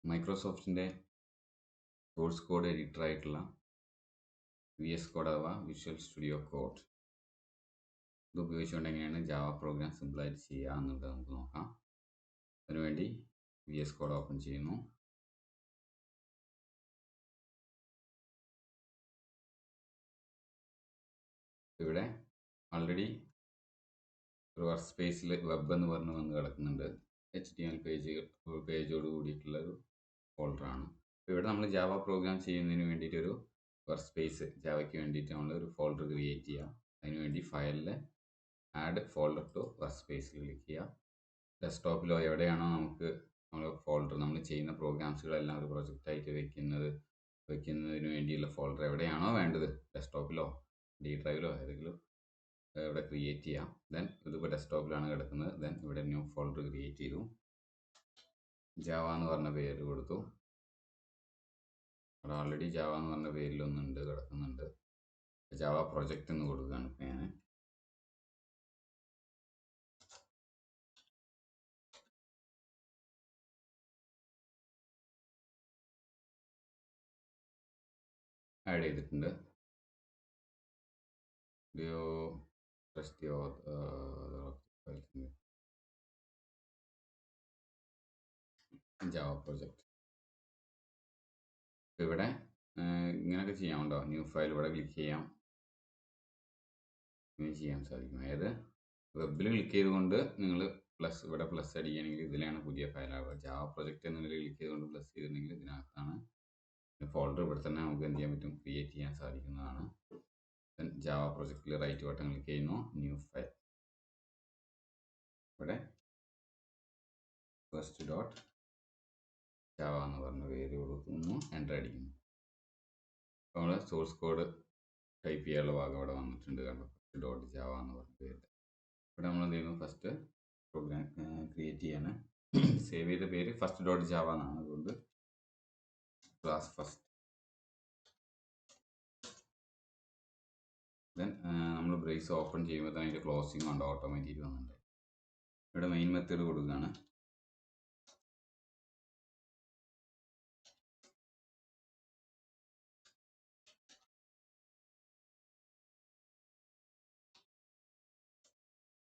മൈക്രോസോഫ്റ്റിൻ്റെ source code editor ആയിട്ടുള്ള VS code അഥവാ visual studio code ഇത് ഉപയോഗിച്ചുകൊണ്ട് എങ്ങനെയാണ് ജാവ പ്രോഗ്രാം സിമ്പിളായിട്ട് ചെയ്യുക എന്നുള്ളത് നമുക്ക് നോക്കാം. അതിനുവേണ്ടി VS കോഡ് ഓപ്പൺ ചെയ്യുന്നു. ഇവിടെ ഓൾറെഡി ഒരു വർക്ക് സ്പേസിൽ വെബ് എന്ന് പറഞ്ഞ് വന്ന് കിടക്കുന്നുണ്ട്. HTML പേജോട് കൂടിയിട്ടുള്ള ഒരു ഫോൾഡറാണ്. അപ്പോൾ ഇവിടെ നമ്മൾ ജാവ പ്രോഗ്രാം ചെയ്യുന്നതിന് വേണ്ടിയിട്ടൊരു വർക്ക് സ്പേസ് ജാവയ്ക്ക് വേണ്ടിയിട്ട് നമ്മൾ ഒരു ഫോൾഡർ ക്രിയേറ്റ് ചെയ്യുക. അതിനുവേണ്ടി ഫയലിൽ ആഡ് ഫോൾഡർ ടു വർക്ക് സ്പേസിൽ ക്ലിക്ക് ചെയ്യുക. ഡെസ്ക്ടോപ്പിലോ എവിടെയാണോ നമുക്ക് നമ്മൾ ഫോൾഡർ നമ്മൾ ചെയ്യുന്ന പ്രോഗ്രാംസുകളെല്ലാം ഒരു പ്രൊജക്റ്റായിട്ട് വെക്കുന്നതിന് വേണ്ടിയുള്ള ഫോൾഡർ എവിടെയാണോ വേണ്ടത്, ഡെസ്ക്ടോപ്പിലോ ഡി ഡ്രൈവിലോ ഏതെങ്കിലും ഇവിടെ ക്രിയേറ്റ് ചെയ്യാം. ദെൻ ഇതിപ്പോൾ ഡെസ്ക്ടോപ്പിലാണ് കിടക്കുന്നത്. ദെൻ ഇവിടെ ന്യൂ ഫോൾഡർ ക്രിയേറ്റ് ചെയ്തു. ജാവ എന്ന് പറഞ്ഞ പേര് കൊടുത്തു. അവിടെ ഓൾറെഡി ജാവ എന്ന് പറഞ്ഞ പേരിലൊന്നുണ്ട് കിടക്കുന്നുണ്ട്. ജാവ പ്രൊജക്റ്റ് എന്ന് കൊടുക്കുകയാണ് ഇപ്പോൾ ഞാൻ. ആഡ് ചെയ്തിട്ടുണ്ട്. ജാവ പ്രൊജക്റ്റ് ഇവിടെ ഇങ്ങനെയൊക്കെ ചെയ്യാമുണ്ടോ? ന്യൂ ഫയൽ ഇവിടെ ക്ലിക്ക് ചെയ്യാം. ഇങ്ങനെ ചെയ്യാൻ സാധിക്കും. അതായത് വെബിൽ ക്ലിക്ക് ചെയ്തുകൊണ്ട് നിങ്ങൾ ഇവിടെ പ്ലസ് അടിക്കുകയാണെങ്കിൽ ഇതിലാണ് പുതിയ ഫയലാവുക. ജാവ പ്രൊജക്റ്റ് എന്നതിൽ ക്ലിക്ക് ചെയ്തുകൊണ്ട് പ്ലസ് ചെയ്തിട്ടുണ്ടെങ്കിൽ ഇതിനകത്താണ്. ഫോൾഡർ ഇവിടെ തന്നെ നമുക്ക് എന്ത് ചെയ്യാൻ പറ്റും, ക്രിയേറ്റ് ചെയ്യാൻ സാധിക്കുന്നതാണ്. ദെൻ ജാവ പ്രൊജക്റ്റിൽ റൈറ്റ് ബട്ടൺ ക്ലിക്ക് ചെയ്യുന്നു, ന്യൂ ഫയൽ. ഇവിടെ ഫസ്റ്റ് ഡോട്ട് ജാവ എന്ന് പറഞ്ഞ പേര് കൊടുക്കുന്നു, എൻ്റർ അടിക്കുന്നു. അപ്പോൾ നമ്മൾ സോഴ്സ് കോഡ് ടൈപ്പ് ചെയ്യാനുള്ള ഭാഗം ഇവിടെ വന്നിട്ടുണ്ട്. കണ്ടോ, ഫസ്റ്റ് ഡോട്ട് ജാവ എന്ന് പറഞ്ഞ പേര്. ഇവിടെ നമ്മൾ എന്ത് ചെയ്യുന്നു, ഫസ്റ്റ് പ്രോഗ്രാം ക്രിയേറ്റ് ചെയ്യാണ്. സേവ് ചെയ്ത പേര് ഫസ്റ്റ് ഡോട്ട് ജാവ എന്നാണ്. അതുകൊണ്ട് ക്ലാസ് ഫസ്റ്റ്. ദെൻ നമ്മൾ ബ്രേസ് ഓപ്പൺ ചെയ്യുമ്പോൾ തന്നെ അതിൻ്റെ ക്ലോസിങ് ഉണ്ട്, ഓട്ടോമാറ്റിക് വന്നിട്ടുണ്ട്. ഇവിടെ മെയിൻ മെത്തേഡ് കൊടുക്കുകയാണ്.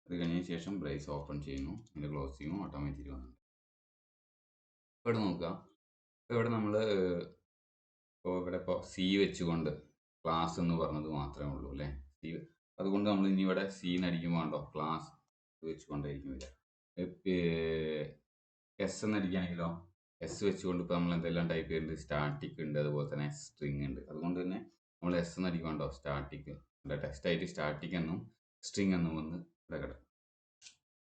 അത് കഴിഞ്ഞതിന് ശേഷം ബ്രേസ് ഓപ്പൺ ചെയ്യുന്നു, അതിൻ്റെ ക്ലോസിങ്ങും ഓട്ടോമാറ്റിക് വന്നിട്ടുണ്ട്. ഇവിടെ നോക്കുക, ഇവിടെ നമ്മൾ ഇപ്പോൾ സി വെച്ചുകൊണ്ട് ക്ലാസ് എന്ന് പറഞ്ഞത് മാത്രമേ ഉള്ളൂ അല്ലേ. സി, അതുകൊണ്ട് നമ്മൾ ഇനി ഇവിടെ സി എന്നടിക്കുമ്പോൾ ഉണ്ടോ ക്ലാസ് വെച്ചുകൊണ്ടായിരിക്കും വരിക. എസ് എന്നടിക്കുകയാണെങ്കിലോ എസ് വെച്ചുകൊണ്ട് ഇപ്പോൾ നമ്മൾ എന്തെല്ലാം ടൈപ്പ് ചെയ്യുന്നുണ്ട്, സ്റ്റാറ്റിക് ഉണ്ട്, അതുപോലെ തന്നെ സ്ട്രിങ് ഉണ്ട്. അതുകൊണ്ട് തന്നെ നമ്മൾ എസ് എന്നടിക്കുമ്പോണ്ടോ സ്റ്റാറ്റിക് ടെക്സ്റ്റ് ആയിട്ട് സ്റ്റാറ്റിക് എന്നും സ്ട്രിങ് എന്നും വന്ന് ഇവിടെ കിടക്കും.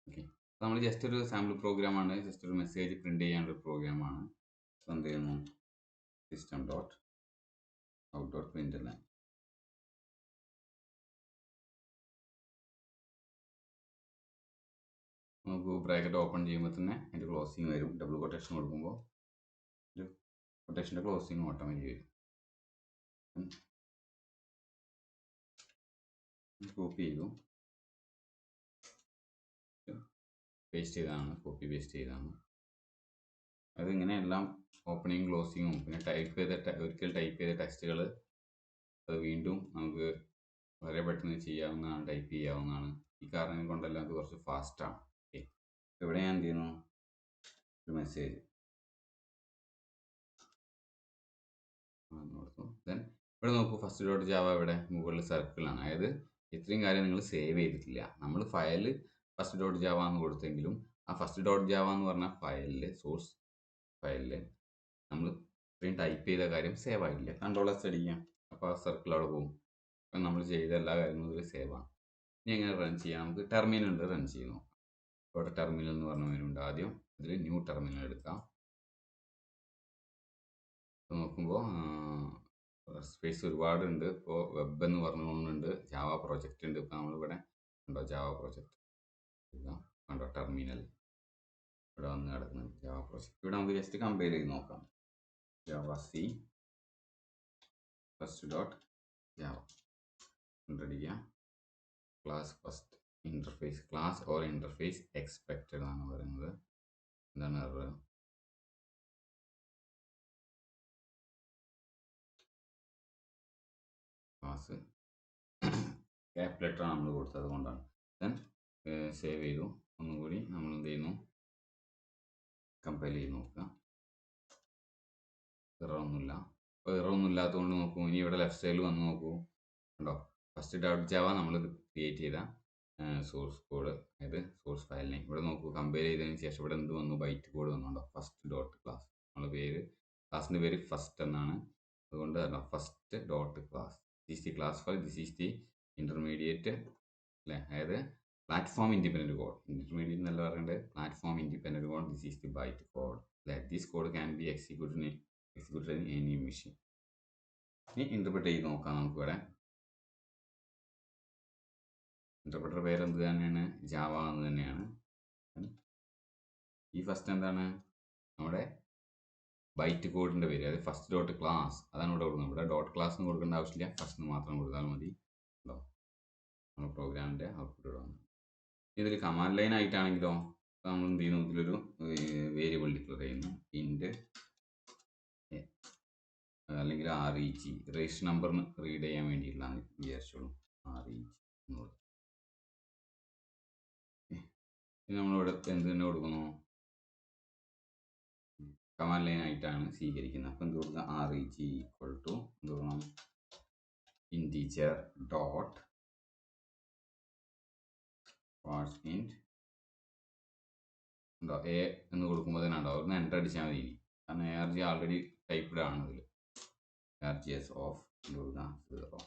ഓക്കെ, നമ്മൾ ജസ്റ്റ് ഒരു സാമ്പിൾ പ്രോഗ്രാമാണ്, ജസ്റ്റ് ഒരു മെസ്സേജ് പ്രിന്റ് ചെയ്യാനുള്ള ഒരു പ്രോഗ്രാമാണ്. എന്ത് ചെയ്യുന്നു, system dot out dot print എല്ലാം നമുക്ക് ബ്രാക്കറ്റ് ഓപ്പൺ ചെയ്യുമ്പോൾ തന്നെ അതിൻ്റെ ക്ലോസിങ് വരും. ഡബിൾ കൊട്ടേഷൻ കൊടുക്കുമ്പോൾ കൊട്ടേഷൻ്റെ ക്ലോസിങ് ഓട്ടോമാറ്റിക് വരും. കോപ്പി ചെയ്തു, പേസ്റ്റ് ചെയ്തതാണ്, കോപ്പി പേസ്റ്റ് ചെയ്തതാണ്. അതിങ്ങനെ എല്ലാം ഓപ്പണിങ് ക്ലോസിങ്ങും പിന്നെ ഒരിക്കൽ ടൈപ്പ് ചെയ്ത ടെക്സ്റ്റുകൾ അത് വീണ്ടും നമുക്ക് വളരെ പെട്ടെന്ന് ചെയ്യാവുന്നതാണ്, ടൈപ്പ് ചെയ്യാവുന്നതാണ്. ഈ കാരണങ്ങൾ കൊണ്ടെല്ലാം അത് കുറച്ച് ഫാസ്റ്റാണ്. ഓക്കെ, ഇവിടെ ഞാൻ എന്ത് ചെയ്യുന്നു, ഒരു മെസ്സേജ് കൊടുത്തു. ദെൻ ഇവിടെ നോക്കൂ, ഫസ്റ്റ് ഡോട്ട് ജാവ ഇവിടെ മുകളിൽ സർക്കിളാണ്. അതായത് ഇത്രയും കാര്യം നിങ്ങൾ സേവ് ചെയ്തിട്ടില്ല. നമ്മൾ ഫയൽ ഫസ്റ്റ് ഡോട്ട് ജാവ എന്ന് കൊടുത്തെങ്കിലും ആ ഫസ്റ്റ് ഡോട്ട് ജാവ എന്ന് പറഞ്ഞ ഫയലിൽ, സോഴ്സ് ഫയലിൽ നമ്മൾ ഇത്രയും ടൈപ്പ് ചെയ്ത കാര്യം സേവ് ആയില്ല. കൺട്രോൾ-S അടിക്കാം, അപ്പോൾ ആ സർക്കിൾ അവിടെ പോകും. അപ്പം നമ്മൾ ചെയ്ത എല്ലാ കാര്യങ്ങളും ഇതിൽ സേവ് ആണ്. ഇനി എങ്ങനെ റൺ ചെയ്യാം, നമുക്ക് ടെർമിനലിൽ റൺ ചെയ്യുന്നു. ഇവിടെ ടെർമിനൽ എന്ന് പറഞ്ഞ മെനു ഉണ്ട്. ആദ്യം ഇതിൽ ന്യൂ ടെർമിനൽ എടുക്കാം. നോക്കുമ്പോൾ സ്പേസ് ഒരുപാടുണ്ട്. ഇപ്പോൾ വെബ് എന്ന് പറഞ്ഞുകൊണ്ടുണ്ട്, ജാവ പ്രൊജക്റ്റ് ഉണ്ട്. ഇപ്പോൾ നമ്മളിവിടെ ഉണ്ടോ ജാവ പ്രൊജക്റ്റ് കണ്ടോ, ടെർമിനൽ ഇവിടെ വന്ന് കിടക്കുന്നത് ജാവ പ്രൊജക്റ്റ്. ഇവിടെ നമുക്ക് ജസ്റ്റ് കമ്പയർ ചെയ്ത് നോക്കാം. Java C first dot Java കണ്ടടിക്കുക. Class first interface, class or interface expected ആണ് പറയുന്നത്. എന്താണ് എറർ, ക്യാപ് ലെറ്റർ നമ്മൾ കൊടുത്തത് കൊണ്ടാണ്. ദെൻ സേവ് ചെയ്തു. ഒന്നുകൂടി നമ്മൾ എന്ത് ചെയ്യുന്നു, കമ്പൈൽ ചെയ്ത് നോക്കുക. എററൊന്നുമില്ല. അപ്പോൾ എററൊന്നും ഇല്ലാത്തതുകൊണ്ട് നോക്കൂ, ഇനി ഇവിടെ ലെഫ്റ്റ് സൈഡിൽ വന്ന് നോക്കൂ, ഉണ്ടോ? ഫസ്റ്റ് ഡോട്ട് ജാവ നമ്മൾ ക്രിയേറ്റ് ചെയ്ത സോഴ്സ് കോഡ്, അതായത് സോഴ്സ് ഫയൽ നെയിം. ഇവിടെ നോക്കൂ, കമ്പയർ ചെയ്തതിന് ശേഷം ഇവിടെ എന്ത് വന്നു, ബൈറ്റ് കോഡ് വന്നുണ്ടോ, ഫസ്റ്റ് ഡോട്ട് ക്ലാസ്. നമ്മുടെ പേര്, ക്ലാസിൻ്റെ പേര് ഫസ്റ്റ് എന്നാണ്, അതുകൊണ്ട് first dot class. This the class file, this is the intermediate അല്ലേ, അതായത് പ്ലാറ്റ്ഫോം ഇൻഡിപെൻഡൻറ്റ് കോഡ്. ഇൻ്റർമീഡിയറ്റ് എന്നല്ല പറയേണ്ടത്, platform independent code. This is the byte code അല്ലേ. This code can be executed in any machine. ഇനി interpret ചെയ്ത് നോക്കാം നമുക്കിവിടെ. Interpreter പേര് എന്ത് തന്നെയാണ്, ജാവ എന്ന് തന്നെയാണ്. ഈ ഫസ്റ്റ് എന്താണ്, നമ്മുടെ ബൈറ്റ് കോഡിൻ്റെ പേര്, അതായത് ഫസ്റ്റ് ഡോട്ട് ക്ലാസ്, അതാണ് ഇവിടെ കൊടുക്കുന്നത്. ഇവിടെ ഡോട്ട് ക്ലാസ് എന്ന് കൊടുക്കേണ്ട ആവശ്യമില്ല, ഫസ്റ്റ് മാത്രം കൊടുത്താൽ മതി. ഉണ്ടോ, നമ്മുടെ പ്രോഗ്രാമിൻ്റെ ഔട്ട്പുട്ട് ഇവിടെ വന്നു. ഇതിൽ കമാൻഡ് ലൈൻ ആയിട്ടാണെങ്കിലോ, നമ്മൾ എന്ത് ചെയ്യുന്നു, ഇതിലൊരു വേരിയബിൾ ഡിക്ലെയർ ചെയ്യുന്നു, ഇൻറ്റ് അല്ലെങ്കിൽ REG, രജിസ്റ്റർ നമ്പർ റീഡ് ചെയ്യാൻ വേണ്ടിയിട്ടുള്ളതാണ് വിചാരിച്ചോളൂ, REG എന്നുള്ളത്. ഇനി നമ്മളിവിടെ എന്ത് തന്നെ കൊടുക്കുന്നു, കമാൻഡ് ലൈൻ ആയിട്ടാണ് സ്വീകരിക്കുന്നത്. അപ്പോൾ എന്ത് കൊടുക്കുക, REG ഈക്വൽ ടു എന്ത് കൊടുക്കണം, ഇൻറ്റീജർ ഡോട്ട് പാർസ് ഇൻറ്റ് ഉണ്ടോ, എ എന്ന് കൊടുക്കുമ്പോൾ തന്നെ ഉണ്ടോ, ഒന്ന് എൻ്റർ അടിച്ചാൽ മതി. കാരണം ARG ആൾറെഡി ടൈപ്പ്ഡ് ആണ് ഇതിൽ. RGS ഓഫ് എന്ത് കൊടുക്കുക, 0.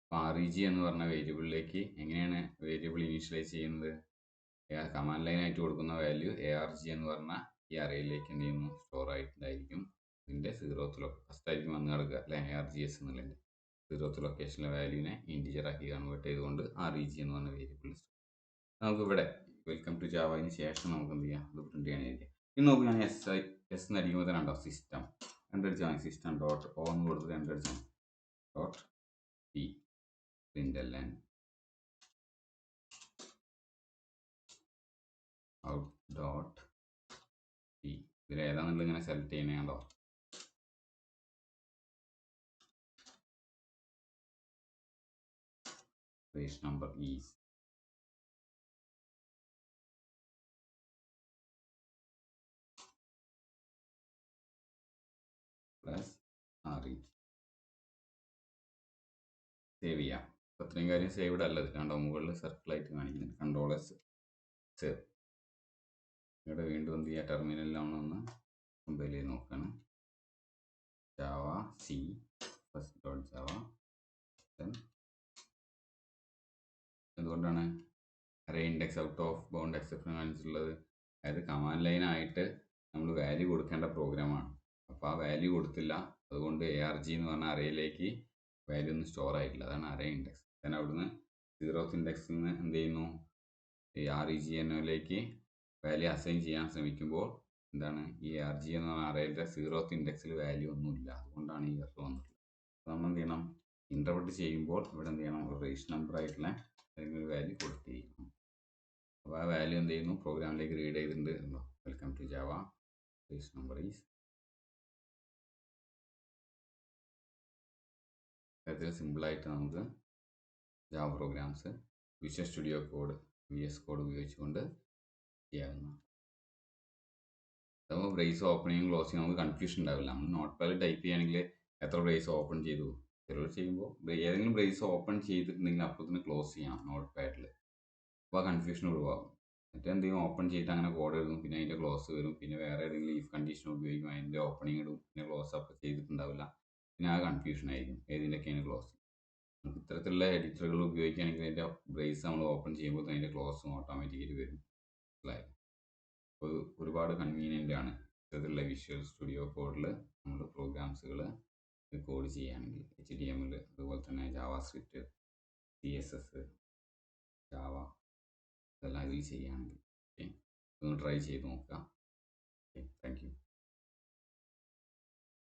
അപ്പോൾ REG എന്ന് പറഞ്ഞ വേരിയബിളിലേക്ക് എങ്ങനെയാണ് വേരിയബിൾ ഇനീഷ്യലൈസ് ചെയ്യുന്നത്, കമാൻഡ് ലൈൻ ആയിട്ട് കൊടുക്കുന്ന വാല്യൂ ARG എന്ന് പറഞ്ഞ ഈ അറയിലേക്ക് എന്ത് ചെയ്യുന്നു, സ്റ്റോർ ആയിട്ടുണ്ടായിരിക്കും. ഇതിൻ്റെ 0th ഫസ്റ്റ് ആയിരിക്കും വന്ന് കിടക്കുക അല്ലെ, ARGS എന്നുള്ളതിൻ്റെ 0th ലൊക്കേഷനിലെ വാല്യൂവിനെ ഇൻറ്റീജർ ആക്കി കൺവേർട്ട് ചെയ്തുകൊണ്ട് REG എന്ന് പറഞ്ഞ വേരിയബിൾ നമുക്കിവിടെ വെൽക്കം ടു ജാവയിന് ശേഷം നമുക്ക് എന്ത് ചെയ്യാം, അത് പ്രിന്റ് ചെയ്യാനായിരിക്കും. ഇനി നോക്കും, ഞാൻ എസ് എന്ന് അടിക്കുമ്പോൾ തന്നെ ഉണ്ടോ, സിസ്റ്റം രണ്ടടിച്ചാൽ മതി, സിസ്റ്റം ഡോട്ട് ഓ എന്ന് കൊടുത്തിട്ട് രണ്ടടിച്ചാൽ മതി, dot P println out dot P. ഇതിൽ ഏതാണെന്നുള്ളത് ഇങ്ങനെ സെലക്ട് ചെയ്യണേ, കണ്ടോ, page number is plus REG. Save ചെയ്യാം. അത്രയും കാര്യം സേവ്ഡ് അല്ലത്, കണ്ടോ, മുകളിൽ സർക്കിളായിട്ട് കാണിക്കുന്നുണ്ട്, കൺട്രോൾ-S സേവ്. ഇവിടെ വീണ്ടും എന്ത് ചെയ്യുക, ടെർമിനലിലാണെന്ന് കമ്പൈൽ ചെയ്ത് നോക്കുകയാണ്. Java C first dot Java. എന്തുകൊണ്ടാണ് array index out of bound exception കാണിച്ചിട്ടുള്ളത്, അതായത് കമാൻഡ് ലൈൻ ആയിട്ട് നമ്മൾ വാല്യൂ കൊടുക്കേണ്ട പ്രോഗ്രാമാണ്. അപ്പോൾ ആ വാല്യൂ കൊടുത്തില്ല, അതുകൊണ്ട് ARG എന്ന് പറഞ്ഞ അറേയിലേക്ക് വാല്യൂ ഒന്നും സ്റ്റോർ ആയിട്ടില്ല, അതാണ് അറേ ഇൻഡെക്സ്. then അവിടുന്ന് 0th ഇൻഡെക്സിൽ നിന്ന് എന്ത് ചെയ്യുന്നു, ഈ REG എന്നതിലേക്ക് വാല്യൂ അസൈൻ ചെയ്യാൻ ശ്രമിക്കുമ്പോൾ എന്താണ്, ഈ ARG എന്ന് പറഞ്ഞ അറേയിലെ 0th ഇൻഡെക്സിൽ വാല്യൂ ഒന്നുമില്ല, അതുകൊണ്ടാണ് ഈ എറർ വന്നിട്ടുള്ളത്. അപ്പോൾ നമ്മൾ എന്ത് ചെയ്യണം, ഇൻ്റർപ്രറ്റ് ചെയ്യുമ്പോൾ ഇവിടെ എന്ത് ചെയ്യണം, ഒരു രജിസ്റ്റർ നമ്പർ ആയിട്ടുള്ള ഏതെങ്കിലും വാല്യൂ കൊടുത്ത് ചെയ്യണം. അപ്പോൾ ആ വാല്യൂ എന്ത് ചെയ്യുന്നു, പ്രോഗ്രാമിലേക്ക് റീഡ് ചെയ്തിട്ടുണ്ട്. Welcome to Java, register number is. ഇത്തരത്തിൽ സിമ്പിളായിട്ട് നമുക്ക് Java programs visual studio code, VS code ഉപയോഗിച്ചുകൊണ്ട് ചെയ്യാവുന്നതാണ്. അപ്പോൾ ബ്രേസ് ഓപ്പണിങ് ക്ലോസിങ് നമുക്ക് കൺഫ്യൂഷൻ ഉണ്ടാവില്ല. നമ്മൾ നോട്ട് പാഡിൽ ടൈപ്പ് ചെയ്യുകയാണെങ്കിൽ എത്ര ബ്രേസ് ഓപ്പൺ ചെയ്തു, ചിലർ ചെയ്യുമ്പോൾ ഏതെങ്കിലും ബ്രേസ് ഓപ്പൺ ചെയ്തിട്ടുണ്ടെങ്കിൽ അപ്പോൾ തന്നെ ക്ലോസ് ചെയ്യാം നോട്ട് പാഡിൽ. അപ്പോൾ ആ കൺഫ്യൂഷൻ ഒഴിവാകും. മറ്റെന്ത് ചെയ്യും, ഓപ്പൺ ചെയ്തിട്ട് അങ്ങനെ കോഡ് എഴുതും, പിന്നെ അതിൻ്റെ ക്ലോസ് വരും, പിന്നെ വേറെ ഏതെങ്കിലും ഇഫ് കണ്ടീഷൻ ഉപയോഗിക്കും, അതിൻ്റെ ഓപ്പണിങ് ഇടും, പിന്നെ ക്ലോസ് അപ്പോൾ ചെയ്തിട്ടുണ്ടാവില്ല, പിന്നെ ആ കൺഫ്യൂഷൻ ആയിരിക്കും ഏതിൻ്റെയൊക്കെയാണ് ക്ലോസ്. നമുക്ക് ഇത്തരത്തിലുള്ള എഡിറ്ററുകൾ ഉപയോഗിക്കുകയാണെങ്കിൽ അതിൻ്റെ ബ്രേസ് നമ്മൾ ഓപ്പൺ ചെയ്യുമ്പോൾ അതിൻ്റെ ക്ലോസും ഓട്ടോമാറ്റിക്കലി വരും. മനസ്സിലായി? അപ്പോൾ ഒരുപാട് കൺവീനിയൻ്റ് ആണ് ഇത്തരത്തിലുള്ള വിഷ്വൽ സ്റ്റുഡിയോ കോഡിൽ നമ്മൾ പ്രോഗ്രാംസുകൾ കോഡ് ചെയ്യുകയാണെങ്കിൽ. HTML, അതുപോലെ തന്നെ ജാവ സ്ക്രിപ്റ്റ്, CSS, ജാവ, ഇതെല്ലാം ഇതിൽ ചെയ്യുകയാണെങ്കിൽ. ഓക്കെ, ഒന്ന് ട്രൈ ചെയ്ത് നോക്കുക. Okay, thank you.